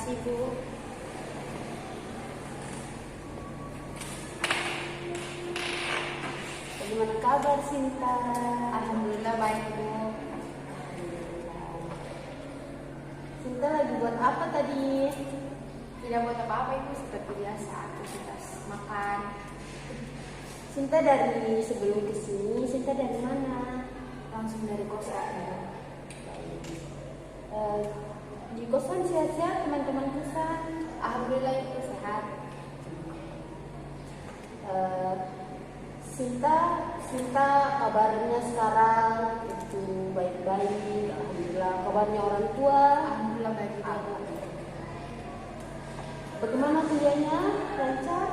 kasih, Bu. Bagaimana kabar, Sinta? Alhamdulillah baik, Bu. Sinta lagi buat apa tadi? Tidak buat apa-apa, Ibu, seperti biasa aktivitas makan. Sinta dari sebelum kesini, Sinta dari mana? Langsung dari kosan. Di kosan sehat-sehat, teman-teman kosan? Alhamdulillah Ibu sehat. Sinta kabarnya sekarang itu baik-baik, alhamdulillah. Kabarnya orang tua? Alhamdulillah baik juga, Bu. Bagaimana kuliahnya? Lancar?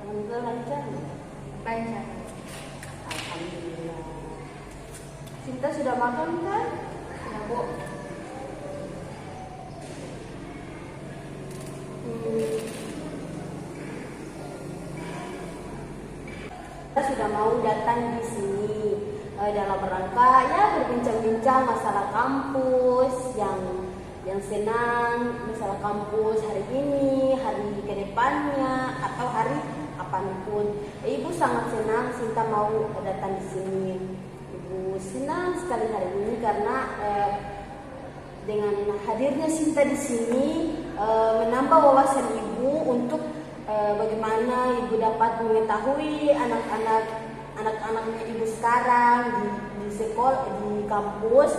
Alhamdulillah lancar. Lancar. Alhamdulillah. Sinta sudah makan kan? Ya, Bu. Kita sudah mau datang di sini dalam rangka ya berbincang-bincang masalah kampus yang senang, masalah kampus hari ini, hari kedepannya atau hari kapanpun. Ibu sangat senang Sinta mau datang di sini. Ibu senang sekali hari ini karena dengan hadirnya Sinta di sini menambah wawasan ibu untuk bagaimana ibu dapat mengetahui anak-anaknya ibu sekarang di sekolah, di kampus,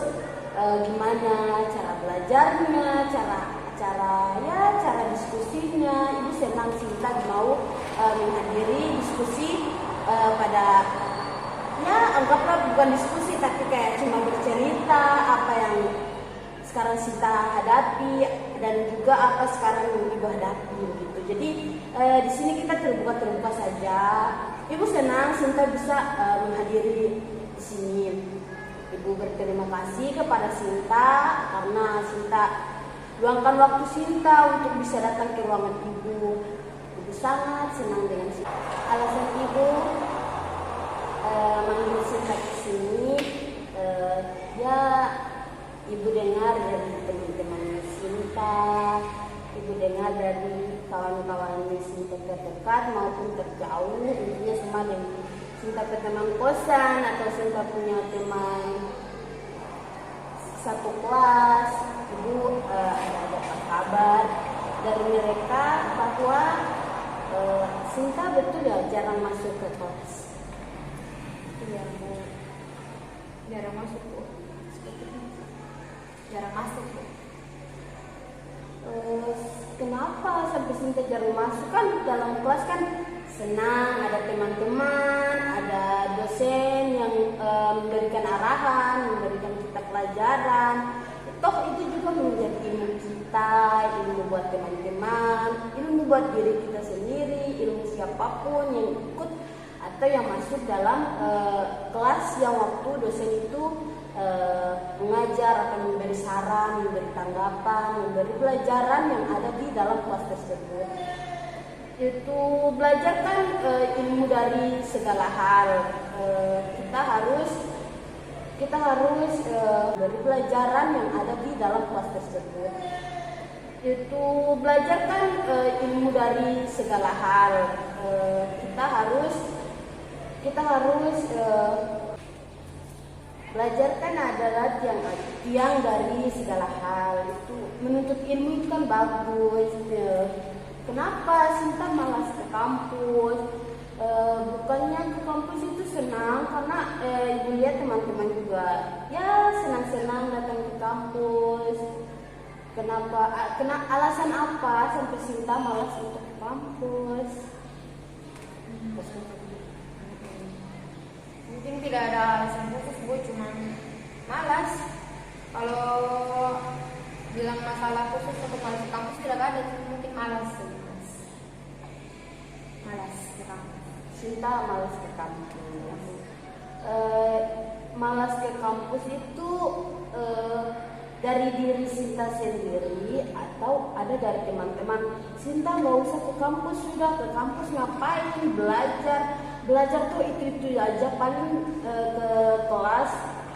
gimana cara belajarnya, cara diskusinya. Ibu senang Sinta mau menghadiri diskusi pada anggaplah bukan diskusi tapi kayak cuma bercerita apa yang sekarang Sinta hadapi dan juga apa sekarang yang ibu hadapi gitu. Jadi di sini kita terbuka saja. Ibu senang Sinta bisa menghadiri di sini. Ibu berterima kasih kepada Sinta karena Sinta luangkan waktu Sinta untuk bisa datang ke ruangan ibu. Ibu sangat senang dengan Sinta. Alasan ibu manggil Sinta ke sini ibu dengar dari teman-teman Sinta, ibu dengar dari kawan-kawan Sinta terdekat maupun terjauh, intinya sama dengan Sinta ke teman kosan atau Sinta punya teman satu kelas. Ibu ada dapat kabar dari mereka bahwa Sinta betul ya jarang masuk ke kelas. Iya, Bu. Jarang masuk, Bu. Jarang masuk, Bu. Kenapa sampai Sinta jarang masuk? Kan dalam kelas kan senang, ada teman-teman, ada dosen yang memberikan arahan, memberikan kita pelajaran. Toh itu juga menjadi ilmu kita, ilmu buat teman-teman, ilmu buat diri kita sendiri, ilmu siapapun yang ikut atau yang masuk dalam kelas yang waktu dosen itu mengajar atau memberi saran, memberi tanggapan, memberi pelajaran yang ada di dalam kelas tersebut. Itu belajar kan ilmu dari segala hal. Kita harus beri pelajaran yang ada di dalam kelas tersebut. Itu belajar kan ilmu dari segala hal. Kita harus belajar kan adalah tiang dari segala hal. Itu menuntut ilmu itu kan bagus. Kenapa Sinta malas ke kampus? Bukannya ke kampus itu senang karena ibu lihat teman-teman juga ya senang-senang datang ke kampus. Kenapa? Alasan apa sampai Sinta malas untuk ke kampus? Mungkin tidak ada alasan khusus, Bu, cuman malas. Kalau bilang masalah khusus untuk malas ke kampus tidak ada, mungkin malas ke kampus. Sinta malas ke kampus. Malas ke kampus itu dari diri Sinta sendiri atau ada dari teman-teman. Sinta nggak usah ke kampus, sudah ke kampus ngapain belajar belajar tuh itu aja, paling ke kelas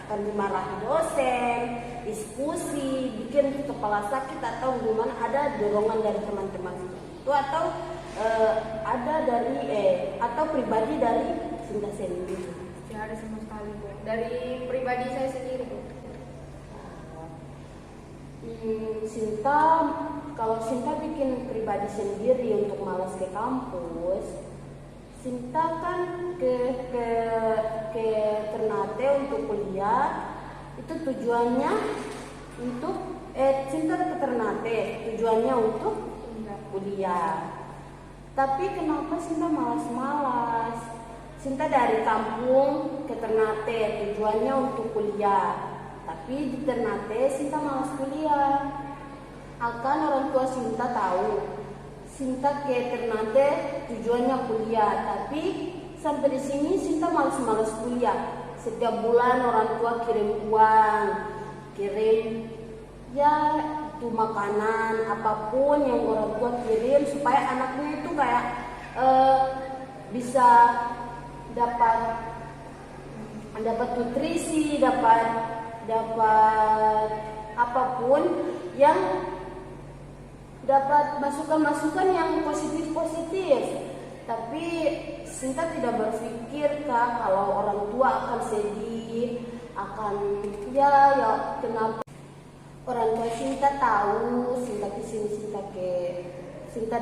akan dimarahi dosen, diskusi, bikin kepala sakit atau gimana, ada dorongan dari teman-teman itu atau ada dari atau pribadi dari Sinta sendiri? Tidak ada sama sekali, Bu. Dari pribadi saya sendiri, Bu. Sinta, kalau Sinta bikin pribadi sendiri untuk malas ke kampus, Sinta kan ke Ternate untuk kuliah, itu tujuannya untuk Sinta ke Ternate tujuannya untuk kuliah. Tapi kenapa Sinta malas-malas? Sinta dari kampung ke Ternate tujuannya untuk kuliah. Tapi di Ternate Sinta malas kuliah. Akan orang tua Sinta tahu Sinta ke Ternate tujuannya kuliah, tapi sampai di sini Sinta malas-malas kuliah. Setiap bulan orang tua kirim uang, kirim ya itu makanan apapun yang orang tua kirim supaya anaknya itu kayak bisa dapat nutrisi, dapat apapun yang dapat masukan-masukan yang positif. Tapi Sinta tidak berpikir kalau orang tua akan sedih, akan ya kenapa. Orang tua Sinta tahu Sinta kesini, Sinta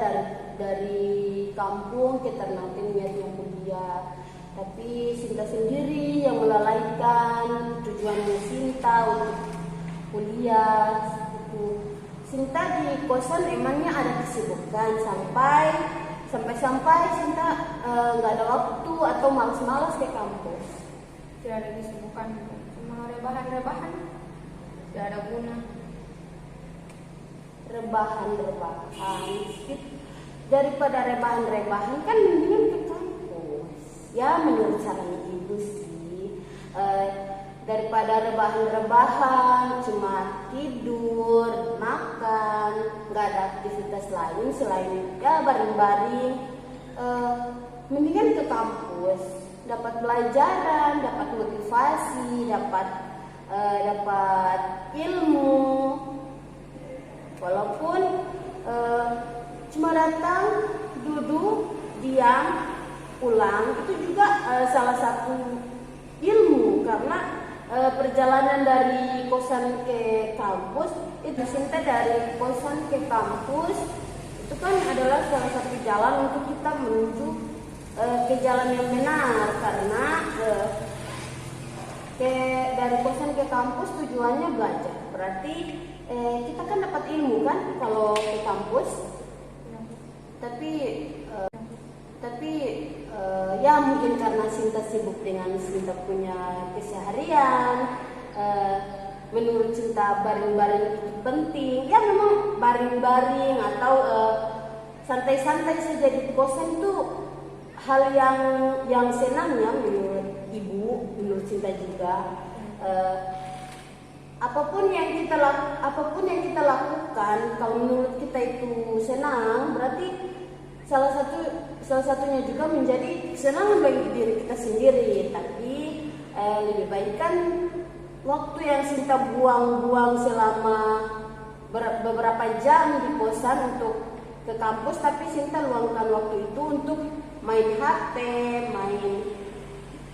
dari kampung ke Ternate niatnya kuliah. Tapi Sinta sendiri yang melalaikan tujuannya Sinta untuk kuliah. Sinta di kosan emangnya ada kesibukan sampai Sinta nggak ada waktu atau malas-malas ke kampus. Tidak ada kesibukan, cuma rebahan, tidak ada guna. Rebahan daripada rebahan kan mendingan ke kampus. Ya menurut saran ibu sih, daripada rebahan cuma tidur, makan, nggak ada aktivitas lain selain ya baring-baring, mendingan ke kampus, dapat pelajaran, dapat motivasi, dapat ilmu, walaupun cuma datang, duduk, diam, pulang, itu juga salah satu ilmu karena perjalanan dari kosan ke kampus itu Sinta dari kosan ke kampus itu kan adalah salah satu jalan untuk kita menuju ke jalan yang benar karena dari kosan ke kampus tujuannya belajar, berarti kita kan dapat ilmu kan kalau ke kampus. Tapi ya mungkin karena Sinta sibuk dengan Sinta punya keseharian, menurut Sinta baring-baring itu penting. Ya memang baring-baring atau santai-santai saja di kosan itu hal yang senangnya menurut ibu, menurut Sinta juga. Apapun yang kita lakukan kalau menurut kita itu senang, berarti salah satunya juga menjadi kesenangan bagi diri kita sendiri. Tapi lebih baik kan waktu yang Sinta buang-buang selama beberapa jam di kosan untuk ke kampus, tapi Sinta luangkan waktu itu untuk main HP,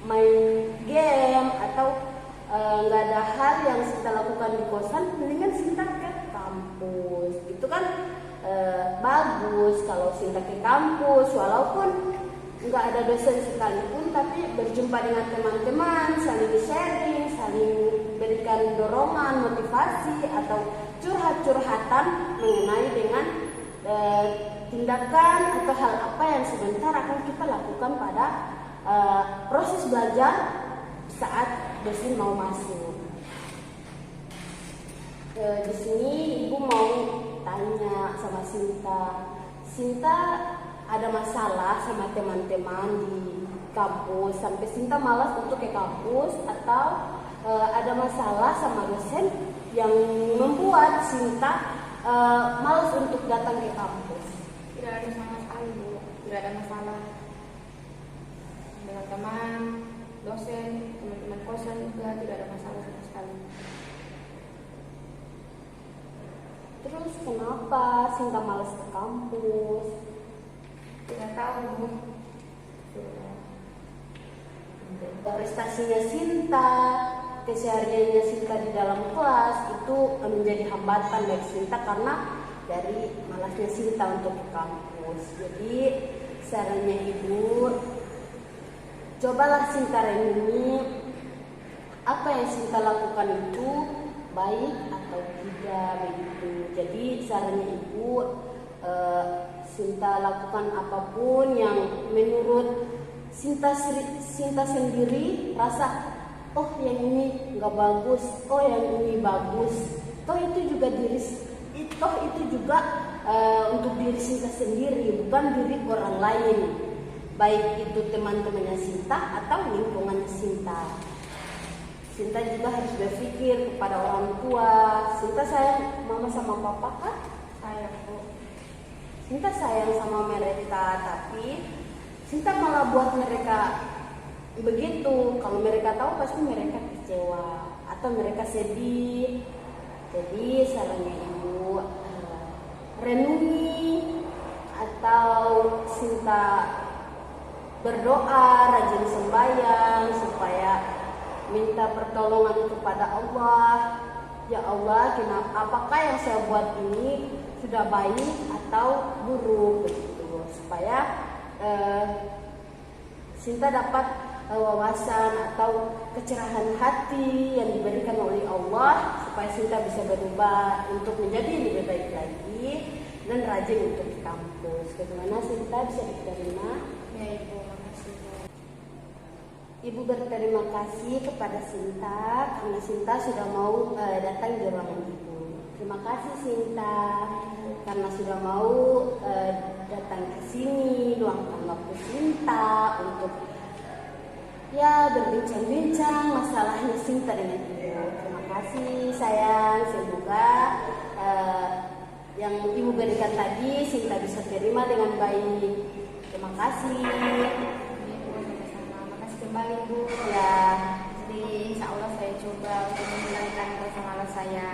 main game atau nggak ada hal yang Sinta lakukan di kosan, mendingan Sinta ke kampus. Itu kan bagus kalau Sinta ke kampus, walaupun nggak ada dosen sekalipun, tapi berjumpa dengan teman-teman, saling sharing, saling berikan dorongan, motivasi atau curhat-curhatan mengenai dengan tindakan atau hal apa yang sebentar akan kita lakukan pada proses belajar saat dosen mau masuk. Di sini ibu mau tanya sama Sinta ada masalah sama teman-teman di kampus sampai Sinta malas untuk ke kampus, atau ada masalah sama dosen yang membuat Sinta malas untuk datang ke kampus? Tidak ada sama sekali, Bu. Tidak ada masalah. dosen, teman-teman kosan juga tidak ada masalah sama sekali. Terus kenapa Sinta malas ke kampus? Tidak tahu Bu. Prestasinya Sinta, kesehariannya Sinta di dalam kelas itu menjadi hambatan bagi Sinta karena dari malasnya Sinta untuk ke kampus. Jadi sarannya Ibu, cobalah Sinta renungi apa yang Sinta lakukan itu baik atau tidak begitu. Jadi sarannya Ibu, Sinta lakukan apapun yang menurut Sinta sendiri rasa, oh yang ini nggak bagus, oh yang ini bagus. Toh itu juga untuk diri Sinta sendiri, bukan diri orang lain. Baik itu teman-temannya Sinta atau lingkungan Sinta. Sinta juga harus berpikir kepada orang tua. Sinta sayang mama sama papa kan? Sayang Bu. Sinta sayang sama mereka, tapi Sinta malah buat mereka begitu. Kalau mereka tahu pasti mereka kecewa atau mereka sedih. Jadi sarannya Ibu, renungi atau Sinta berdoa, rajin sembahyang supaya minta pertolongan kepada Allah. Ya Allah, apakah yang saya buat ini sudah baik atau buruk begitu, supaya Sinta dapat wawasan atau kecerahan hati yang diberikan oleh Allah supaya Sinta bisa berubah untuk menjadi lebih baik lagi dan rajin untuk di kampus. Bagaimana Sinta, bisa diterima? Ya Ibu, makasih Bu. Ibu berterima kasih kepada Sinta karena Sinta sudah mau datang di ruangan Ibu. Terima kasih Sinta karena sudah mau datang ke sini, luangkan waktu Sinta untuk berbincang-bincang masalahnya Sinta dengan Ibu. Terima kasih sayang, semoga yang Ibu berikan tadi Sinta bisa terima dengan baik. Terima kasih. Ibu sama-sama. Makasih kembali Bu. Ya, Jadi insya Allah saya coba untuk menghilangkan rasa malas saya.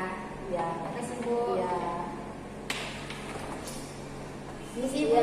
ya, Makasih Bu. ya. Misi Bu.